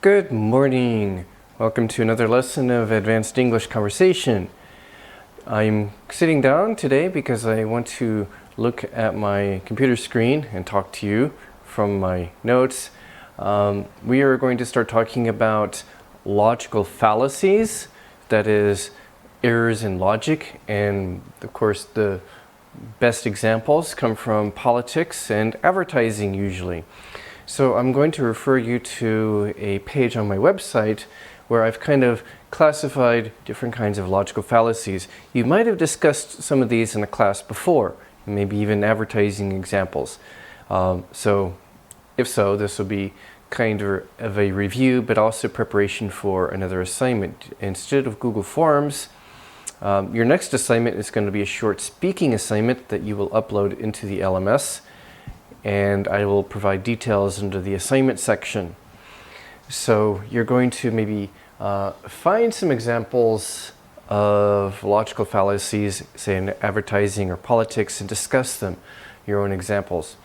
Good morning. Welcome to another lesson of Advanced English Conversation. I'm sitting down today because I want to look at my computer screen and talk to you from my notes. We are going to start talking about logical fallacies, that is, errors in logic, and of course the best examples come from politics and advertising usually. So I'm going to refer you to a page on my website where I've kind of classified different kinds of logical fallacies. You might have discussed some of these in a class before, maybe even advertising examples. So if so, this will be kind of a review, but also preparation for another assignment. Instead of Google Forms, your next assignment is going to be a short speaking assignment that you will upload into the LMS. And I will provide details under the assignment section. So you're going to maybe find some examples of logical fallacies, say in advertising or politics, and discuss them, your own examples.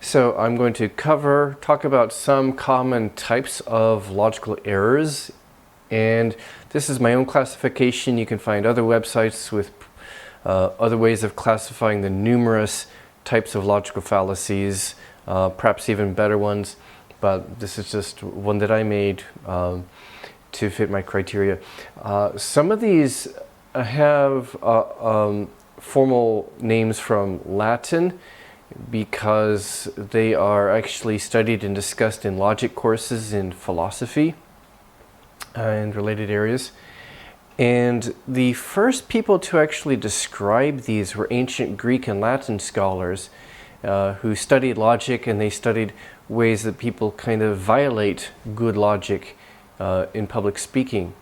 So I'm going to talk about some common types of logical errors, and this is my own classification. You can find other websites with other ways of classifying the numerous types of logical fallacies, perhaps even better ones, but this is just one that I made to fit my criteria. Some of these have formal names from Latin because they are actually studied and discussed in logic courses in philosophy and related areas. And the first people to actually describe these were ancient Greek and Latin scholars who studied logic, and they studied ways that people kind of violate good logic in public speaking.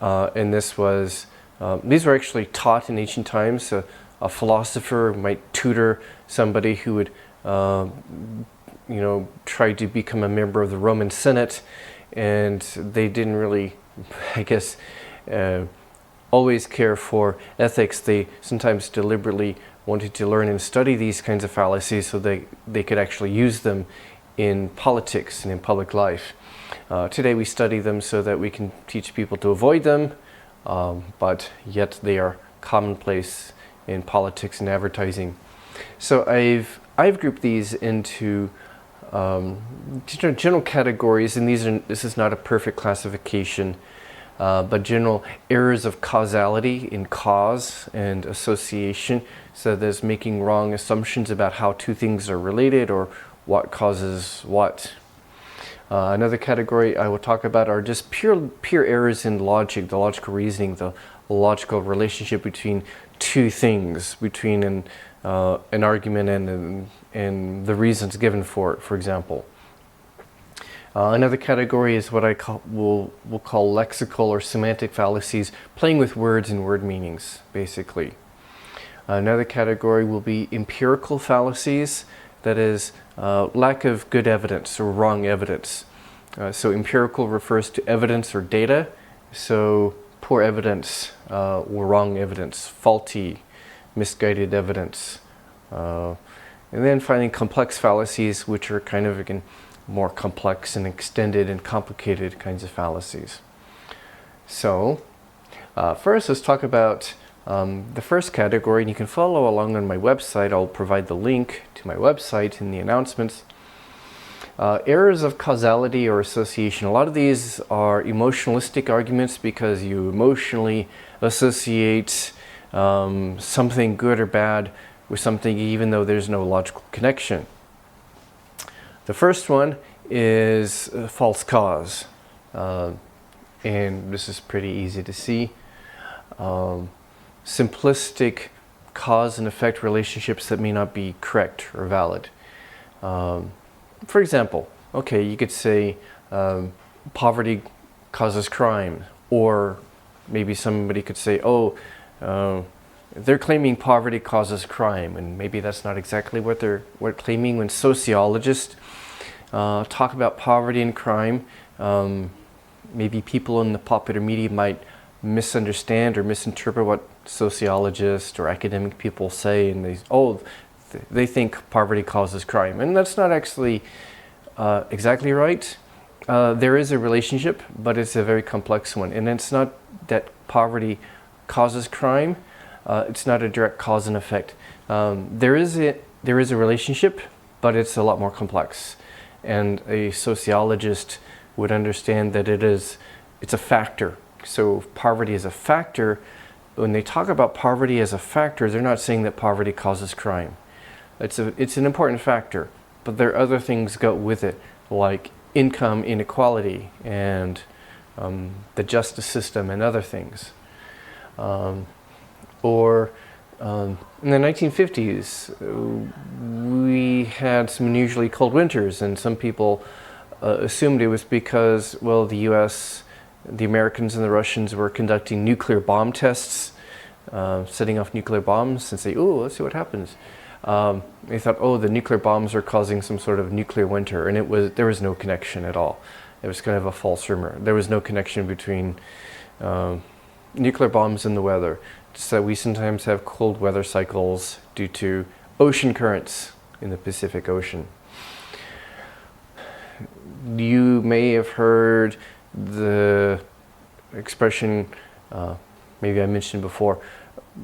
And these were actually taught in ancient times. A philosopher might tutor somebody who would try to become a member of the Roman Senate, and they didn't really, I guess, always care for ethics. They sometimes deliberately wanted to learn and study these kinds of fallacies so they could actually use them in politics and in public life. Today we study them so that we can teach people to avoid them, but yet they are commonplace in politics and advertising. So I've grouped these into general categories, and this is not a perfect classification. But general errors of causality in cause and association, so there's making wrong assumptions about how two things are related or what causes what. Another category I will talk about are just pure errors in logic, the logical reasoning, the logical relationship between two things, between an argument and the reasons given for it, for example. Another category is what we'll call lexical or semantic fallacies, playing with words and word meanings, basically. Another category will be empirical fallacies, that is, lack of good evidence or wrong evidence. So empirical refers to evidence or data, so poor evidence or wrong evidence, faulty, misguided evidence. And then finally complex fallacies, which are kind of, again, more complex and extended and complicated kinds of fallacies. So first let's talk about the first category, and you can follow along on my website. I'll provide the link to my website in the announcements. Errors of causality or association. A lot of these are emotionalistic arguments because you emotionally associate something good or bad with something even though there's no logical connection. The first one is false cause, and this is pretty easy to see. Simplistic cause and effect relationships that may not be correct or valid. For example, okay, you could say poverty causes crime, or maybe somebody could say, they're claiming poverty causes crime, and maybe that's not exactly what they're claiming. When sociologists talk about poverty and crime, maybe people in the popular media might misunderstand or misinterpret what sociologists or academic people say, and they think poverty causes crime, and that's not actually exactly right. There is a relationship, but it's a very complex one. And it's not that poverty causes crime. It's not a direct cause and effect. There is a relationship, but it's a lot more complex. And a sociologist would understand that it's a factor. So poverty is a factor. When they talk about poverty as a factor, they're not saying that poverty causes crime. It's an important factor, but there are other things go with it, like income inequality and the justice system and other things. In the 1950s, we had some unusually cold winters, and some people assumed it was because, well, the US, the Americans and the Russians were conducting nuclear bomb tests, setting off nuclear bombs, and say, oh, let's see what happens. They thought, oh, the nuclear bombs are causing some sort of nuclear winter, and there was no connection at all. It was kind of a false rumor. There was no connection between nuclear bombs and the weather. So we sometimes have cold weather cycles due to ocean currents in the Pacific Ocean. You may have heard the expression, maybe I mentioned before,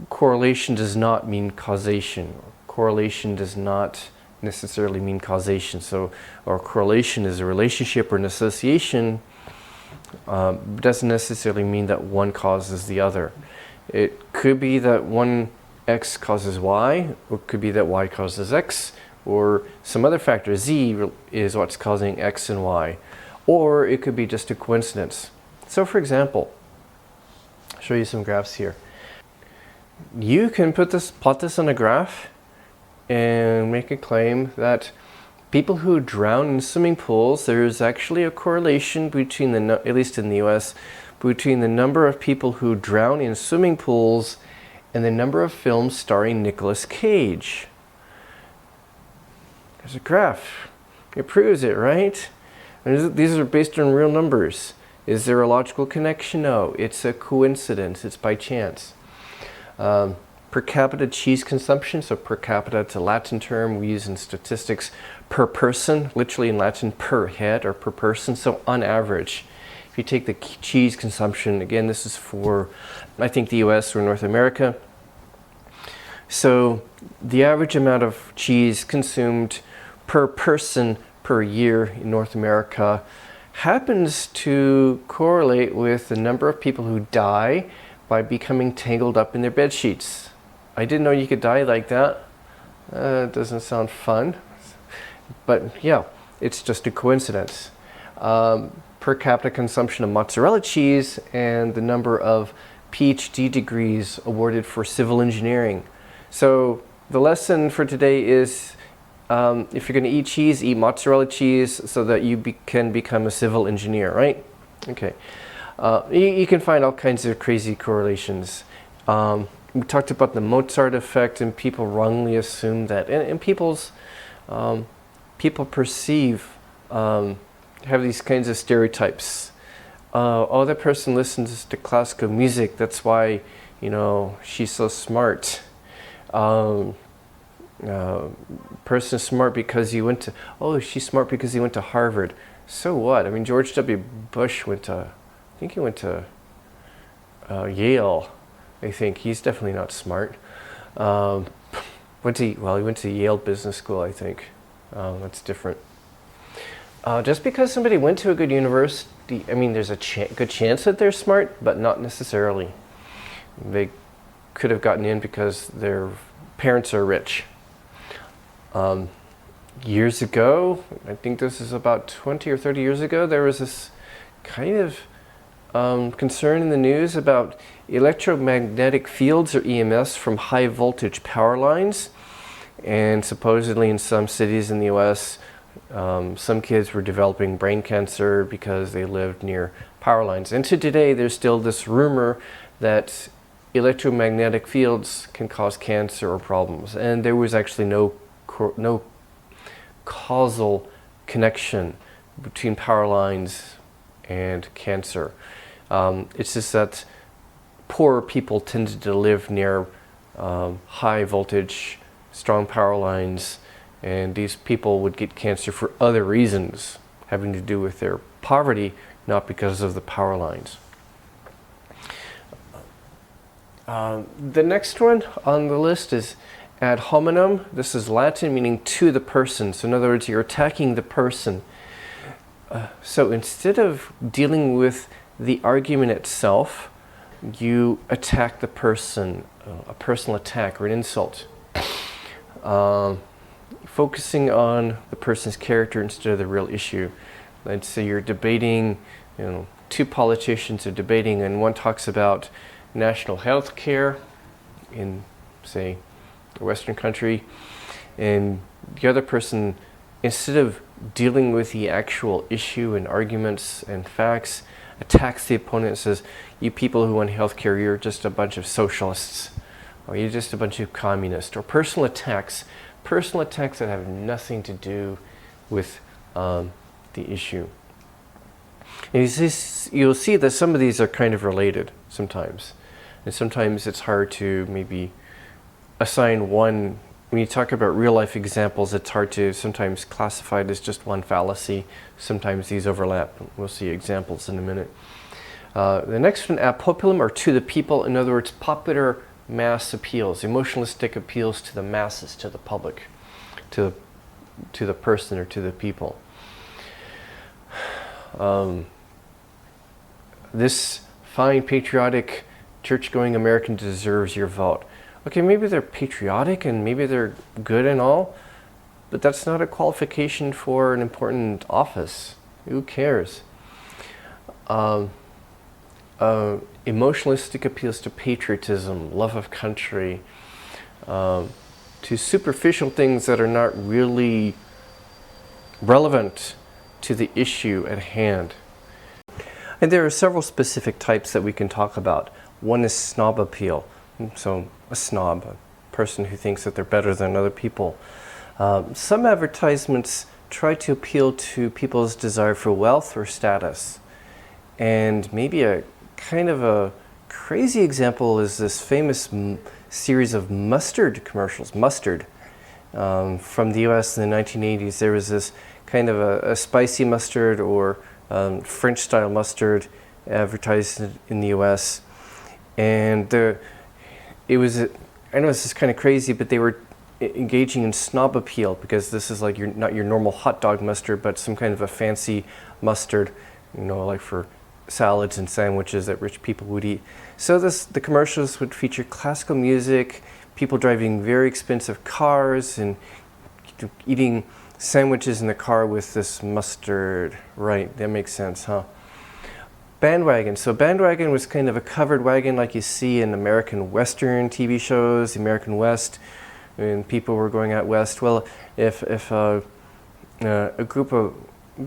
correlation does not mean causation. Correlation does not necessarily mean causation. So, or correlation is a relationship or an association, doesn't necessarily mean that one causes the other. It could be that one X causes Y, or it could be that Y causes X, or some other factor, Z, is what's causing X and Y. Or it could be just a coincidence. So for example, I'll show you some graphs here. You can plot this on a graph and make a claim that people who drown in swimming pools, there's actually a correlation between at least in the US, between the number of people who drown in swimming pools and the number of films starring Nicolas Cage. There's a graph. It proves it, right? And these are based on real numbers. Is there a logical connection? No. It's a coincidence. It's by chance. Per capita cheese consumption, so per capita, it's a Latin term we use in statistics, per person, literally in Latin per head or per person, so on average. If you take the cheese consumption, again, this is for, I think, the US or North America. So the average amount of cheese consumed per person per year in North America happens to correlate with the number of people who die by becoming tangled up in their bed sheets. I didn't know you could die like that. It doesn't sound fun. But yeah, it's just a coincidence. Per capita consumption of mozzarella cheese and the number of PhD degrees awarded for civil engineering. So the lesson for today is if you're going to eat cheese, eat mozzarella cheese so that you can become a civil engineer, right? Okay. You can find all kinds of crazy correlations. We talked about the Mozart effect, and people wrongly assume that, and people perceive, have these kinds of stereotypes. Oh, that person listens to classical music, that's why, she's so smart. Person's smart because she's smart because he went to Harvard. So what? I mean, George W. Bush went to Yale. I think he's definitely not smart. He went to Yale Business School, I think. That's different. Just because somebody went to a good university, I mean, there's a good chance that they're smart, but not necessarily. They could have gotten in because their parents are rich. Years ago, I think this is about 20 or 30 years ago, there was this kind of concern in the news about electromagnetic fields, or EMS, from high voltage power lines. And supposedly in some cities in the US, some kids were developing brain cancer because they lived near power lines. And to today, there's still this rumor that electromagnetic fields can cause cancer or problems. And there was actually no causal connection between power lines and cancer. It's just that poorer people tended to live near high voltage, strong power lines, and these people would get cancer for other reasons, having to do with their poverty, not because of the power lines. The next one on the list is ad hominem. This is Latin meaning to the person. So in other words, you're attacking the person. So instead of dealing with the argument itself, you attack the person, a personal attack or an insult. Focusing on the person's character instead of the real issue. Let's say you're debating, two politicians are debating, and one talks about national health care in, say, a Western country, and the other person, instead of dealing with the actual issue and arguments and facts, attacks the opponent and says, you people who want health care, you're just a bunch of socialists, or you're just a bunch of communists, or personal attacks that have nothing to do with the issue. And you'll see that some of these are kind of related sometimes. And sometimes it's hard to maybe assign one. When you talk about real life examples, it's hard to sometimes classify it as just one fallacy. Sometimes these overlap. We'll see examples in a minute. The next one, ad populum, or to the people. In other words, popular mass appeals, emotionalistic appeals to the masses, to the public, to the person or to the people. This fine, patriotic, church-going American deserves your vote. Okay, maybe they're patriotic and maybe they're good and all, but that's not a qualification for an important office. Who cares? Emotionalistic appeals to patriotism, love of country, to superficial things that are not really relevant to the issue at hand. And there are several specific types that we can talk about. One is snob appeal. So a snob, a person who thinks that they're better than other people. Some advertisements try to appeal to people's desire for wealth or status. And maybe a kind of a crazy example is this famous series of mustard commercials. Mustard. From the US in the 1980s, there was this kind of a spicy mustard or French-style mustard advertised in the US. And it was, I know this is kind of crazy, but they were engaging in snob appeal because this is like not your normal hot dog mustard, but some kind of a fancy mustard, like for salads and sandwiches that rich people would eat. So the commercials would feature classical music, people driving very expensive cars and eating sandwiches in the car with this mustard. Right, that makes sense, huh? Bandwagon. So bandwagon was kind of a covered wagon like you see in American Western TV shows, the American West, and people were going out west. Well, if a group of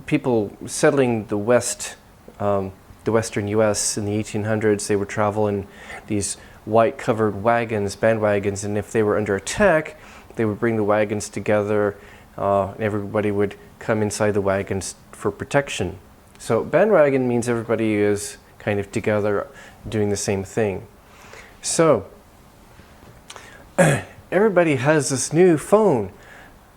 people settling the West, the Western U.S. in the 1800s, they would travel in these white covered wagons, bandwagons, and if they were under attack, they would bring the wagons together, and everybody would come inside the wagons for protection. So bandwagon means everybody is kind of together doing the same thing. So everybody has this new phone,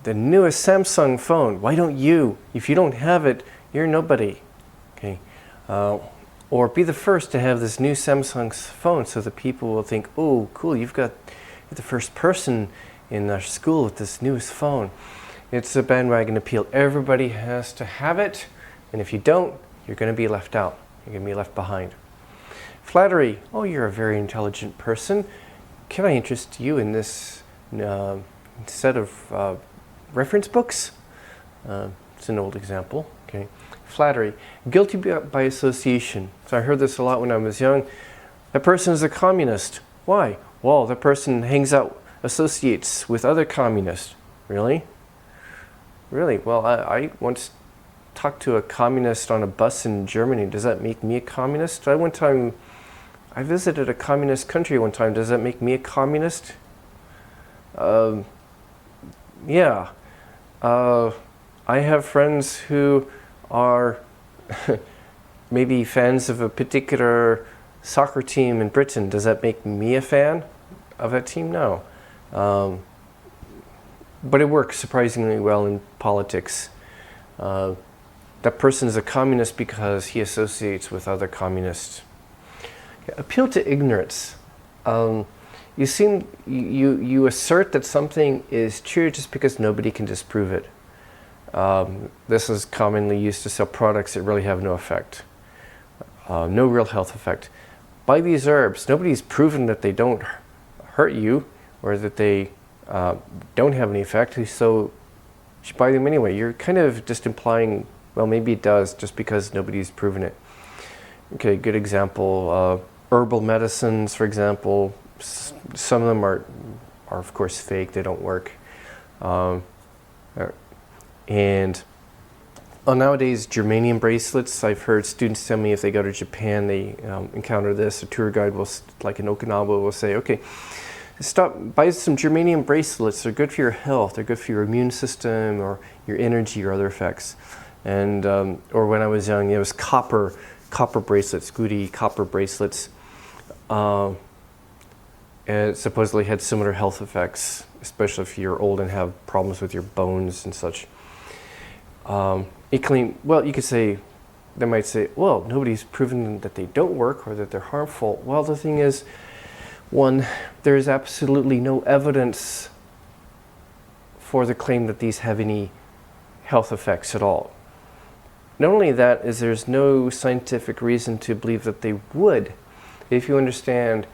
the newest Samsung phone. Why don't you? If you don't have it, you're nobody. Okay, or be the first to have this new Samsung phone so that people will think, oh, cool, you're the first person in our school with this newest phone. It's a bandwagon appeal. Everybody has to have it. And if you don't, you're going to be left out. You're going to be left behind. Flattery. Oh, you're a very intelligent person. Can I interest you in this set of reference books? It's an old example. Okay. Flattery. Guilty by association. So I heard this a lot when I was young. That person is a communist. Why? Well, that person hangs out, associates with other communists. Really? Really? Well, I once talked to a communist on a bus in Germany. Does that make me a communist? I visited a communist country one time. Does that make me a communist? Yeah. I have friends who are maybe fans of a particular soccer team in Britain. Does that make me a fan of that team? No. But it works surprisingly well in politics. that person is a communist because he associates with other communists. Appeal to ignorance. You assert that something is true just because nobody can disprove it. This is commonly used to sell products that really have no effect, no real health effect. Buy these herbs. Nobody's proven that they don't hurt you or that they don't have any effect, so you should buy them anyway. You're kind of just implying, well, maybe it does just because nobody's proven it. Okay, good example. Herbal medicines, for example, some of them are of course fake. They don't work. Nowadays, germanium bracelets. I've heard students tell me if they go to Japan, they encounter this. A tour guide will, like in Okinawa, will say, "Okay, buy some germanium bracelets. They're good for your health. They're good for your immune system or your energy or other effects." And or when I was young, it was copper bracelets, goody copper bracelets. And it supposedly had similar health effects, especially if you're old and have problems with your bones and such. Well, you could say, they might say, well, nobody's proven that they don't work or that they're harmful. Well, the thing is, one, there is absolutely no evidence for the claim that these have any health effects at all. Not only that, is there's no scientific reason to believe that they would. If you understand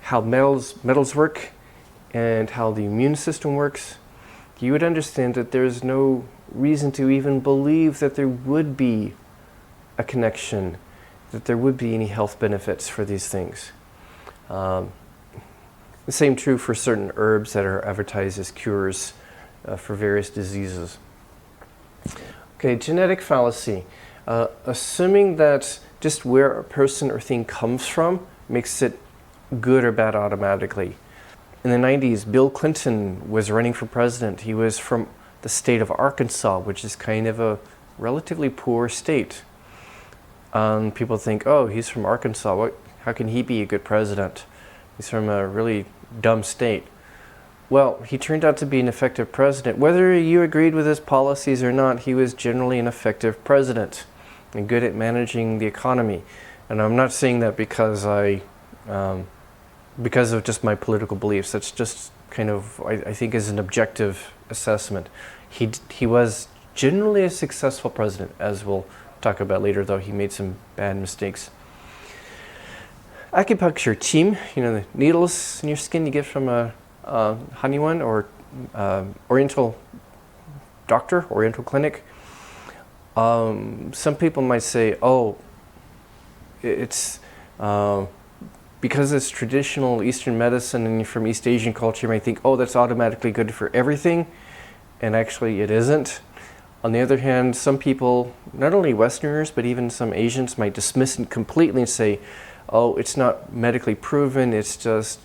how metals work and how the immune system works, you would understand that there's no reason to even believe that there would be a connection, that there would be any health benefits for these things. The same true for certain herbs that are advertised as cures for various diseases. Okay, genetic fallacy. Assuming that just where a person or thing comes from makes it good or bad automatically. In the 90s, Bill Clinton was running for president. He was from the state of Arkansas, which is kind of a relatively poor state. People think, oh, he's from Arkansas. How can he be a good president? He's from a really dumb state. Well, he turned out to be an effective president. Whether you agreed with his policies or not, he was generally an effective president and good at managing the economy. And I'm not saying that because of just my political beliefs. That's just kind of, I think, is an objective assessment. He was generally a successful president, as we'll talk about later, though he made some bad mistakes. Acupuncture, qim, the needles in your skin you get from a honey one or oriental doctor, oriental clinic. Some people might say, oh, it's because it's traditional Eastern medicine and you're from East Asian culture, you might think, oh, that's automatically good for everything. And actually it isn't. On the other hand, some people, not only Westerners, but even some Asians might dismiss it completely and say, oh, it's not medically proven, it's just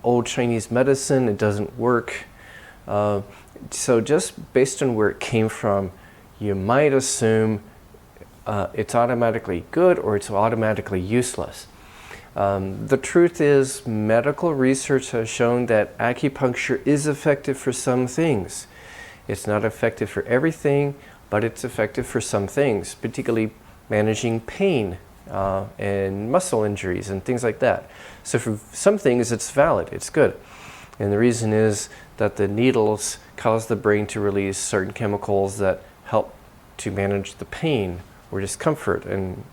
old Chinese medicine, it doesn't work. So just based on where it came from, you might assume it's automatically good or it's automatically useless. The truth is, medical research has shown that acupuncture is effective for some things. It's not effective for everything, but it's effective for some things, particularly managing pain and muscle injuries and things like that. So for some things, it's valid, it's good. And the reason is that the needles cause the brain to release certain chemicals that help to manage the pain or discomfort and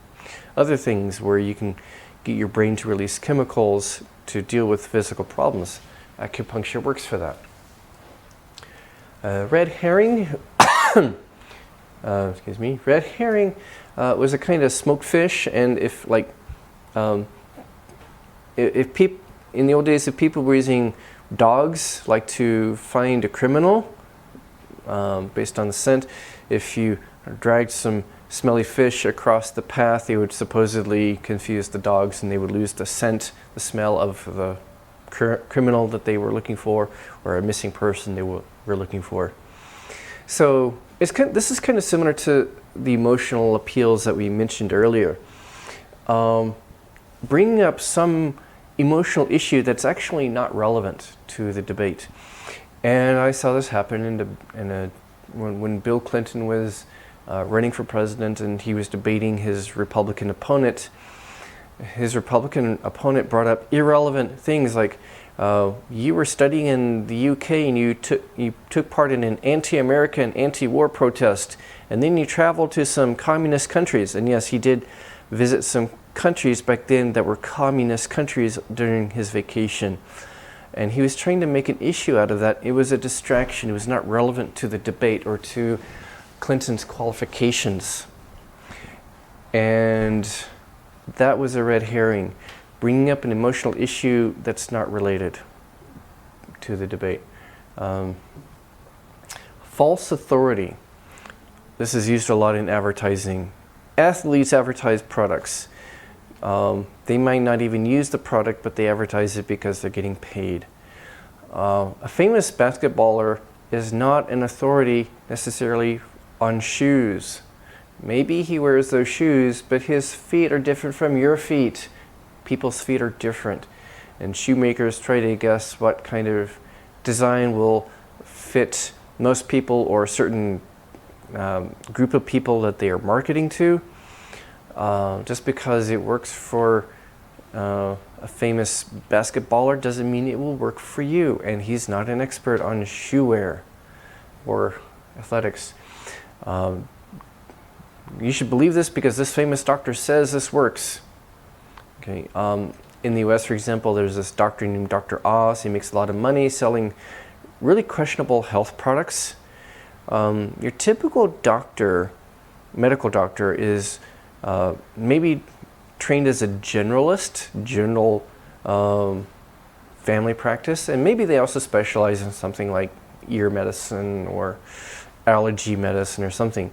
other things where you can get your brain to release chemicals to deal with physical problems. Acupuncture works for that. Red herring, red herring was a kind of smoked fish, and if people in the old days, if people were using dogs like to find a criminal based on the scent, if you dragged some smelly fish across the path, they would supposedly confuse the dogs and they would lose the scent, the smell of the criminal that they were looking for, or a missing person they were looking for. So this is kind of similar to the emotional appeals that we mentioned earlier. Bringing up some emotional issue that's actually not relevant to the debate. And I saw this happen when Bill Clinton was running for president, and he was debating his Republican opponent. His Republican opponent brought up irrelevant things like, you were studying in the UK and you took part in an anti-American, anti-war protest, and then you traveled to some communist countries. And yes, he did visit some countries back then that were communist countries during his vacation. And he was trying to make an issue out of that. It was a distraction. It was not relevant to the debate or to Clinton's qualifications. And that was a red herring, bringing up an emotional issue that's not related to the debate. False authority. This is used a lot in advertising. Athletes advertise products. They might not even use the product, but they advertise it because they're getting paid. A famous basketballer is not an authority necessarily on shoes. Maybe he wears those shoes, but his feet are different from your feet. People's feet are different. And shoemakers try to guess what kind of design will fit most people or a certain group of people that they are marketing to. Just because it works for a famous basketballer doesn't mean it will work for you. And he's not an expert on shoe wear or athletics. You should believe this because this famous doctor says this works. Okay. In the US, for example, there's this doctor named Dr. Oz. He makes a lot of money selling really questionable health products. Your typical doctor, medical doctor, is maybe trained as a generalist, general family practice, and maybe they also specialize in something like ear medicine or allergy medicine or something.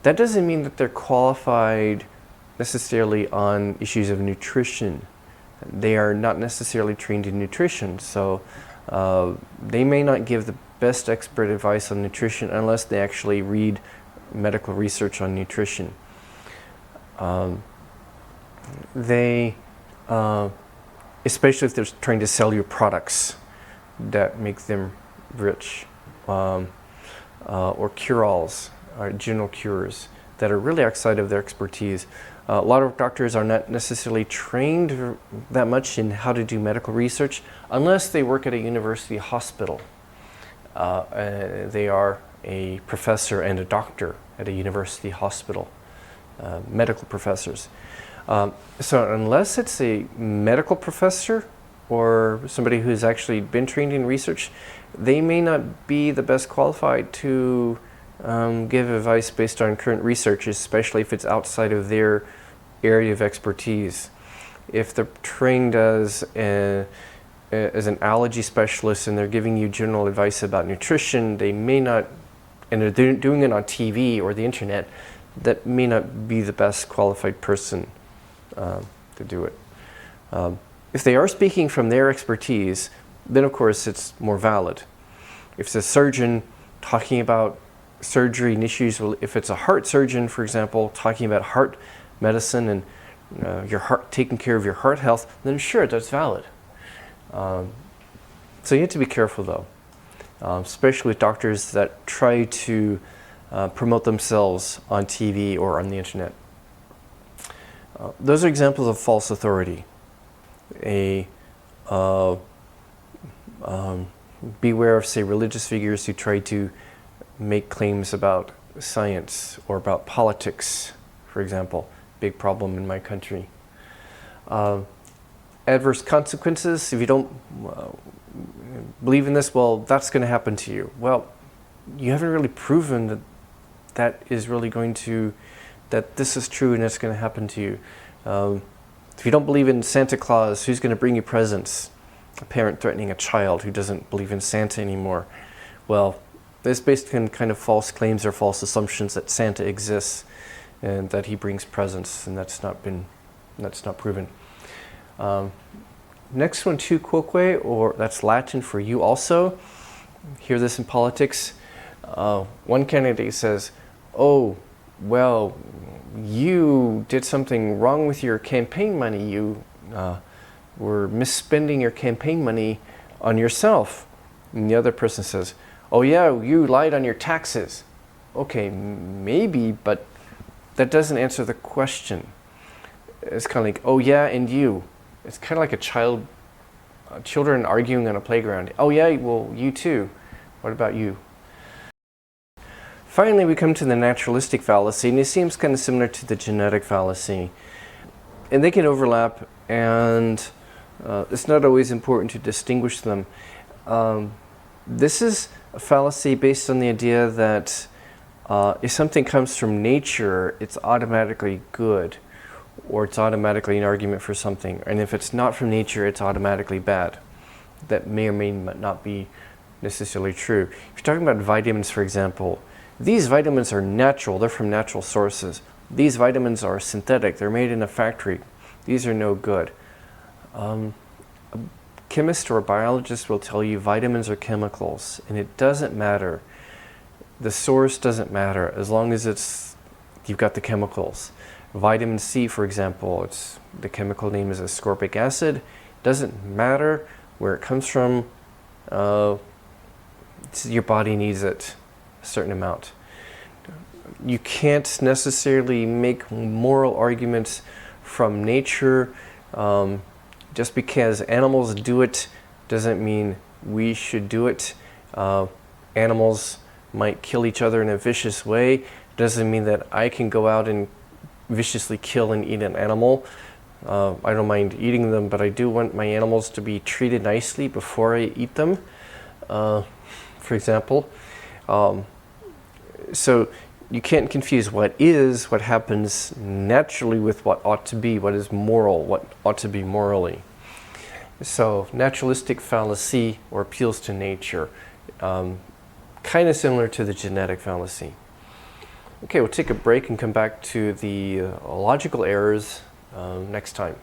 That doesn't mean that they're qualified necessarily on issues of nutrition. They are not necessarily trained in nutrition, so they may not give the best expert advice on nutrition unless they actually read medical research on nutrition. Especially if they're trying to sell you products that make them rich, or cure-alls, or general cures that are really outside of their expertise. A lot of doctors are not necessarily trained that much in how to do medical research unless they work at a university hospital. They are a professor and a doctor at a university hospital, medical professors. So unless it's a medical professor or somebody who's actually been trained in research, they may not be the best qualified to give advice based on current research, especially if it's outside of their area of expertise. If they're trained as an allergy specialist and they're giving you general advice about nutrition, they may not, and they're doing it on TV or the internet, that may not be the best qualified person to do it. If they are speaking from their expertise, then of course it's more valid. If it's a surgeon talking about surgery and issues, if it's a heart surgeon, for example, talking about heart medicine and your heart, taking care of your heart health, then sure, that's valid. So you have to be careful though, especially with doctors that try to promote themselves on TV or on the internet. Those are examples of false authority. Beware of, say, religious figures who try to make claims about science or about politics, for example. Big problem in my country. Adverse consequences. If you don't believe in this, well, that's going to happen to you. Well, you haven't really proven that that is really going to, that this is true and it's going to happen to you. If you don't believe in Santa Claus, who's going to bring you presents? A parent threatening a child who doesn't believe in Santa anymore. Well, it's based on kind of false claims or false assumptions that Santa exists and that he brings presents, and that's not proven. Next one, tu quoque, or that's Latin for you also. Hear this in politics. One candidate says, "Oh, well, you did something wrong with your campaign money. You were misspending your campaign money on yourself." And the other person says, "Oh yeah, you lied on your taxes." okay, maybe, but that doesn't answer the question. It's kind of like, oh yeah, and you. It's kind of like children arguing on a playground. Oh yeah, well, you too. What about you? Finally, we come to the naturalistic fallacy, and it seems kind of similar to the genetic fallacy. And they can overlap, and it's not always important to distinguish them. This is a fallacy based on the idea that if something comes from nature, it's automatically good, or it's automatically an argument for something. And if it's not from nature, it's automatically bad. That may or may not be necessarily true. If you're talking about vitamins, for example, these vitamins are natural. They're from natural sources. These vitamins are synthetic. They're made in a factory. These are no good. A chemist or a biologist will tell you vitamins are chemicals, and it doesn't matter. The source doesn't matter as long as you've got the chemicals. Vitamin C, for example, the chemical name is ascorbic acid. It doesn't matter where it comes from. Your body needs it a certain amount. You can't necessarily make moral arguments from nature. Just because animals do it doesn't mean we should do it. Animals might kill each other in a vicious way. Doesn't mean that I can go out and viciously kill and eat an animal. I don't mind eating them, but I do want my animals to be treated nicely before I eat them, for example. So you can't confuse what happens naturally with what ought to be, what is moral, what ought to be morally. So naturalistic fallacy, or appeals to nature, kind of similar to the genetic fallacy. Okay, we'll take a break and come back to the logical errors next time.